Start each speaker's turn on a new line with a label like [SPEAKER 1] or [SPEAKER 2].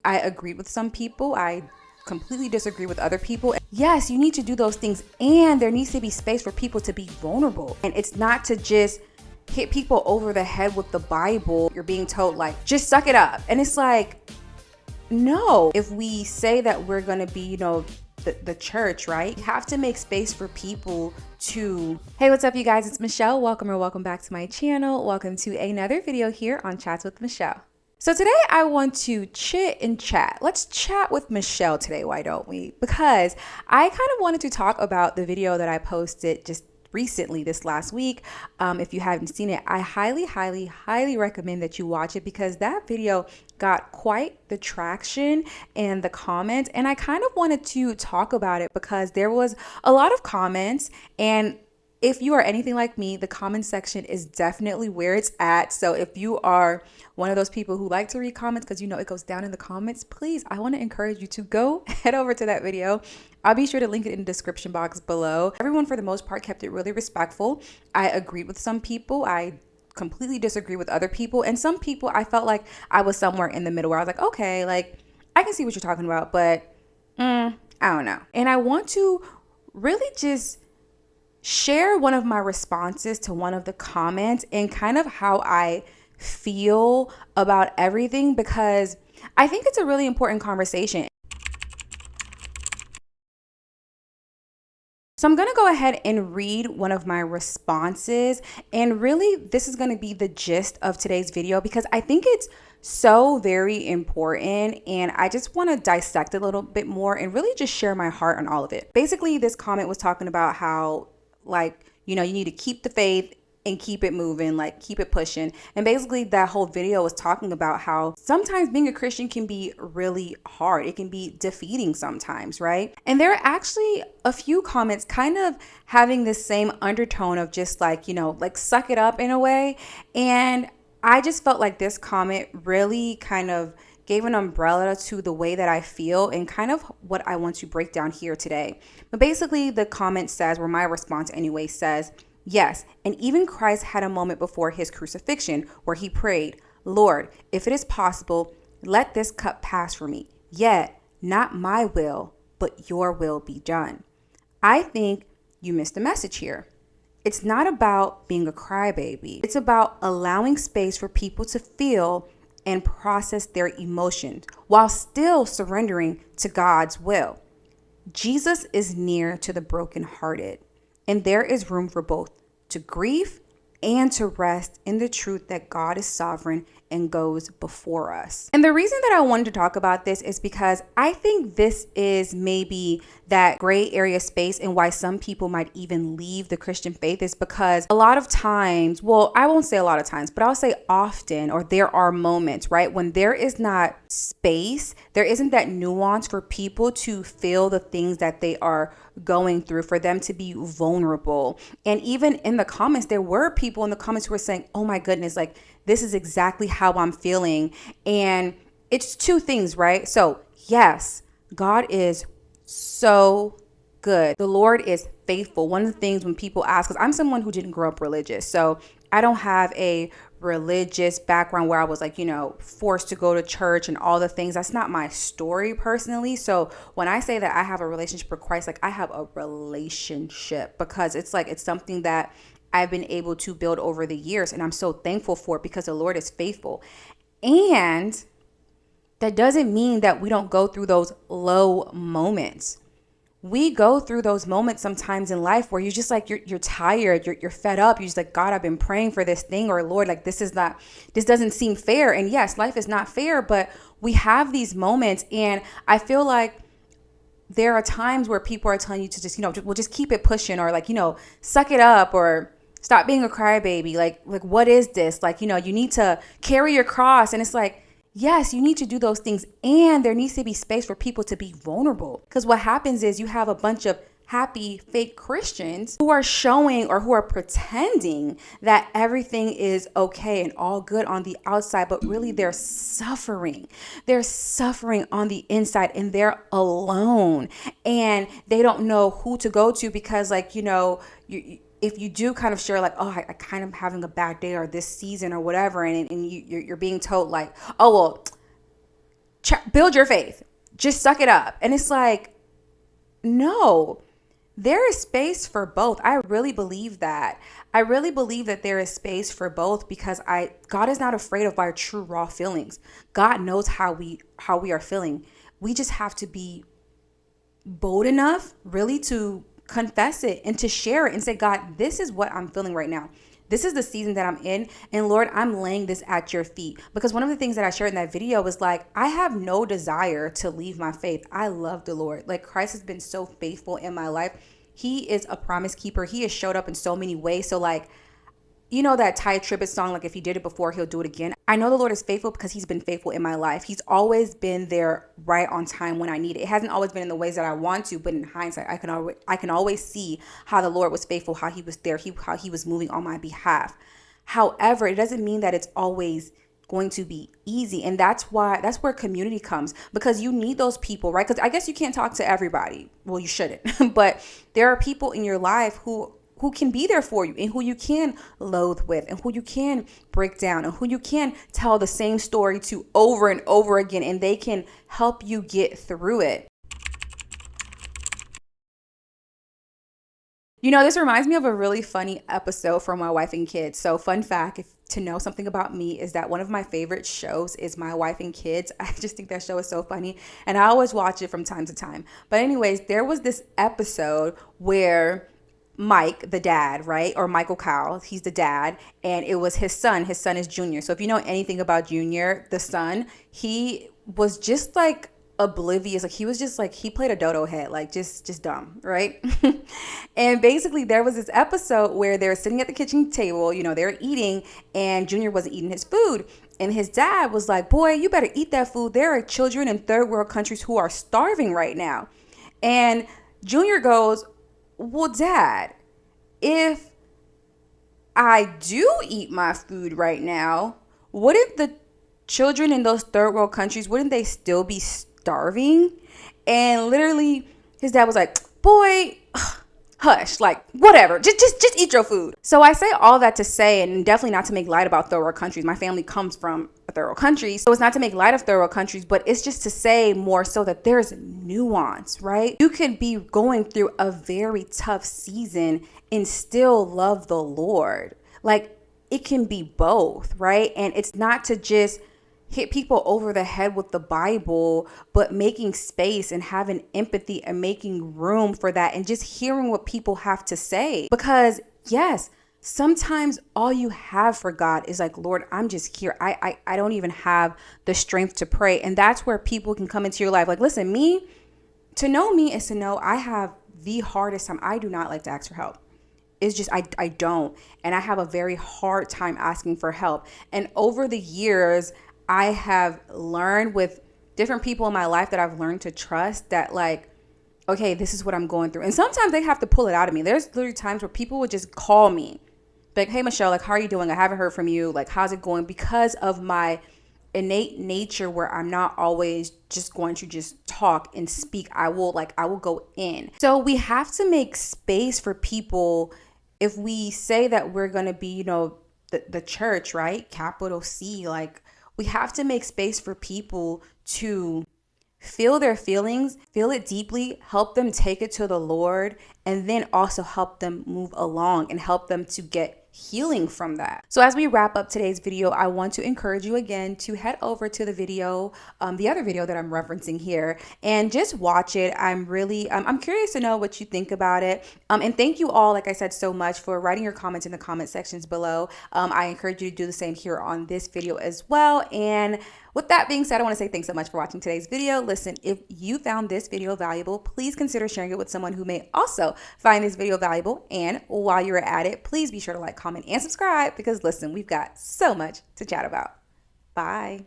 [SPEAKER 1] I agree with some people. I completely disagree with other people. Yes, you need to do those things, and there needs to be space for people to be vulnerable. And it's not to just hit people over the head with the Bible. You're being told, like, just suck it up. And it's like, no. If we say that we're going to be, the church, right? You have to make space for people to. Hey, what's up, you guys? It's Michelle. Welcome back to my channel. Welcome to another video here on Chats with Michelle. So today I want to chit and chat. Let's chat with Michelle today, why don't we? Because I kind of wanted to talk about the video that I posted just recently this last week. If you haven't seen it, I highly recommend that you watch it, because that video got quite the traction and the comments, and I kind of wanted to talk about it because there was a lot of comments, and if you are anything like me, the comment section is definitely where it's at. So if you are one of those people who like to read comments, because it goes down in the comments, please, I want to encourage you to go head over to that video. I'll be sure to link it in the description box below. Everyone, for the most part, kept it really respectful. I agreed with some people. I completely disagree with other people. And some people, I felt like I was somewhere in the middle where I was like, okay, like, I can see what you're talking about, but I don't know. And I want to really just share one of my responses to one of the comments and kind of how I feel about everything, because I think it's a really important conversation. So I'm going to go ahead and read one of my responses, and really this is going to be the gist of today's video, because I think it's so very important, and I just want to dissect it a little bit more and really just share my heart on all of it. Basically, this comment was talking about how, like, you need to keep the faith and keep it moving, like keep it pushing. And basically that whole video was talking about how sometimes being a Christian can be really hard. It can be defeating sometimes, right? And there are actually a few comments kind of having this same undertone of just like, like suck it up in a way. And I just felt like this comment really kind of gave an umbrella to the way that I feel and kind of what I want to break down here today. But basically the comment says, or my response anyway says, yes, and even Christ had a moment before his crucifixion where he prayed, Lord, if it is possible, let this cup pass from me. Yet not my will, but your will be done. I think you missed the message here. It's not about being a crybaby. It's about allowing space for people to feel and process their emotions while still surrendering to God's will. Jesus is near to the brokenhearted, and there is room for both to grieve and to rest in the truth that God is sovereign and goes before us. And the reason that I wanted to talk about this is because I think this is maybe that gray area space and why some people might even leave the Christian faith, is because a lot of times, well, I won't say a lot of times, but I'll say often, or there are moments, right, when there is not space, there isn't that nuance for people to feel the things that they are going through, for them to be vulnerable. And even in the comments, there were people in the comments who were saying, oh my goodness, like, this is exactly how I'm feeling. And it's two things, right? So yes, God is so good. The Lord is faithful. One of the things when people ask, because I'm someone who didn't grow up religious, so I don't have a religious background where I was like, forced to go to church and all the things. That's not my story personally. So when I say that I have a relationship with Christ, like I have a relationship, because it's like, it's something that I've been able to build over the years. And I'm so thankful for it, because the Lord is faithful. And that doesn't mean that we don't go through those low moments. We go through those moments sometimes in life where you're just like, you're tired, you're fed up. You're just like, God, I've been praying for this thing, or Lord, like, this doesn't seem fair. And yes, life is not fair, but we have these moments. And I feel like there are times where people are telling you to just, we'll just keep it pushing, or like, suck it up, or stop being a crybaby. Like, what is this? Like, you need to carry your cross. And it's like, yes, you need to do those things. And there needs to be space for people to be vulnerable. Because what happens is you have a bunch of happy fake Christians who are showing, or who are pretending that everything is okay and all good on the outside, but really they're suffering. They're suffering on the inside, and they're alone, and they don't know who to go to, because like, if you do kind of share like, oh, I kind of having a bad day or this season or whatever, and you're being told like, oh, well, build your faith. Just suck it up. And it's like, no, there is space for both. I really believe that. I really believe that there is space for both because God is not afraid of our true raw feelings. God knows how we are feeling. We just have to be bold enough really to confess it and to share it and say, God, this is what I'm feeling right now. This is the season that I'm in. And Lord, I'm laying this at your feet. Because one of the things that I shared in that video was like, I have no desire to leave my faith. I love the Lord. Like, Christ has been so faithful in my life. He is a promise keeper. He has showed up in so many ways. So like, you know that Ty Tribbett song, like if he did it before, he'll do it again. I know the Lord is faithful because he's been faithful in my life. He's always been there right on time when I need it. It hasn't always been in the ways that I want to, but in hindsight, I can always see how the Lord was faithful, how he was there, how he was moving on my behalf. However, it doesn't mean that it's always going to be easy. And that's where community comes, because you need those people, right? Because I guess you can't talk to everybody. Well, you shouldn't, but there are people in your life who can be there for you and who you can loathe with and who you can break down and who you can tell the same story to over and over again, and they can help you get through it. You know, this reminds me of a really funny episode from My Wife and Kids. So fun fact, if to know something about me, is that one of my favorite shows is My Wife and Kids. I just think that show is so funny and I always watch it from time to time. But anyways, there was this episode where Mike, the dad, right? Or Michael Kyle, he's the dad, and it was his son. His son is Junior. So if you know anything about Junior, the son, he was just like oblivious. Like he was just like, he played a dodo head, like just dumb, right? And basically there was this episode where they're sitting at the kitchen table, you know, they're eating, and Junior wasn't eating his food. And his dad was like, boy, you better eat that food. There are children in third world countries who are starving right now. And Junior goes, well, Dad, if I do eat my food right now, wouldn't the children in those third world countries, wouldn't they still be starving? And literally his dad was like, boy, hush, like whatever, just eat your food. So I say all that to say, and definitely not to make light about third world countries. My family comes from a third world country, so it's not to make light of third world countries, but it's just to say more so that there's nuance, right? You could be going through a very tough season and still love the Lord. Like, it can be both, right? And it's not to just hit people over the head with the Bible, but making space and having empathy and making room for that and just hearing what people have to say. Because yes, sometimes all you have for God is like, Lord, I'm just here. I don't even have the strength to pray. And that's where people can come into your life. Like, listen, to know me is to know I have the hardest time. I do not like to ask for help. It's just, I don't. And I have a very hard time asking for help. And over the years, I have learned with different people in my life that I've learned to trust that, like, okay, this is what I'm going through. And sometimes they have to pull it out of me. There's literally times where people would just call me like, hey, Michelle, like, how are you doing? I haven't heard from you. Like, how's it going? Because of my innate nature where I'm not always just going to just talk and speak. I will go in. So we have to make space for people. If we say that we're going to be, you know, the church, right? Capital C, like, we have to make space for people to feel their feelings, feel it deeply, help them take it to the Lord, and then also help them move along and help them to get healing from that. So as we wrap up today's video, I want to encourage you again to head over to the video, the other video that I'm referencing here, and just watch it. I'm curious to know what you think about it. And thank you all, like I said, so much for writing your comments in the comment sections below. I encourage you to do the same here on this video as well. And with that being said, I want to say thanks so much for watching today's video. Listen, if you found this video valuable, please consider sharing it with someone who may also find this video valuable. And while you're at it, please be sure to like, comment, and subscribe, because listen, we've got so much to chat about. Bye.